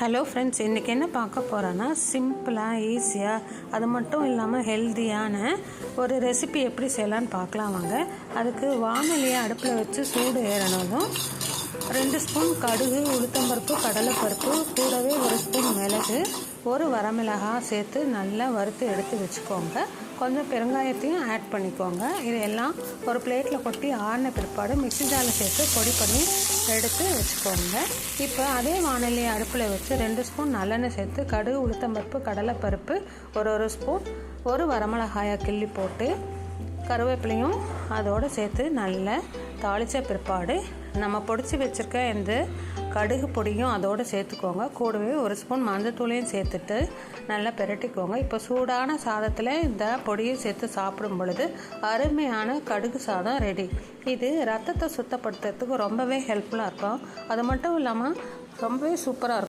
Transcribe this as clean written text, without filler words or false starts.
Hello friends, இன்றைக்கி என்ன பார்க்க போகிறோன்னா சிம்பிளாக ஈஸியாக அது மட்டும் இல்லாமல் ஹெல்த்தியான ஒரு ரெசிபி எப்படி செய்யலான்னு பார்க்கலாம் வாங்க. அதுக்கு வாணலியை அடுப்பில் வச்சு சூடு ஏறணும். 2 ஸ்பூன் கடுகு, உளுத்தம்பருப்பு, கடலைப்பருப்பு, கூடவே 1 ஸ்பூன் மிளகு, 1 வரமிளகாய் சேர்த்து நல்லா வறுத்து எடுத்து வச்சுக்கோங்க. கொஞ்சம் பெருங்காயத்தையும் ஆட் பண்ணிக்கோங்க. இதையெல்லாம் ஒரு பிளேட்டில் கொட்டி ஆறின பிற்பாடு மிக்ஸி ஜாரில் சேர்த்து பொடி பண்ணி எடுத்து வச்சுக்கோங்க. இப்போ அதே வாணலியை அடுப்பில் வச்சு 2 ஸ்பூன் நல்லெண்ணெய் சேர்த்து கடுகு, உளுத்தம்பருப்பு, கடலைப்பருப்பு, ஒரு ஸ்பூன் 1 வரமிளகாயை கிள்ளி போட்டு கருவேப்பிலையும் அதோடு சேர்த்து நல்லா தாளித்த பிற்பாடு நம்ம பொடிச்சு வச்சுருக்க இந்த கடுகு பொடியும் அதோடு சேர்த்துக்கோங்க. கூடவே 1 ஸ்பூன் மஞ்சத்தூளையும் சேர்த்துட்டு நல்லா பிரட்டிக்கோங்க. இப்போ சூடான சாதத்தில் இந்த பொடியும் சேர்த்து சாப்பிடும் பொழுது அருமையான கடுகு சாதம் ரெடி. இது ரத்தத்தை சுத்தப்படுத்துறதுக்கு ரொம்பவே ஹெல்ப்ஃபுல்லாக இருக்கும். அது மட்டும் இல்லாமல் ரொம்பவே சூப்பராக இருக்கும்.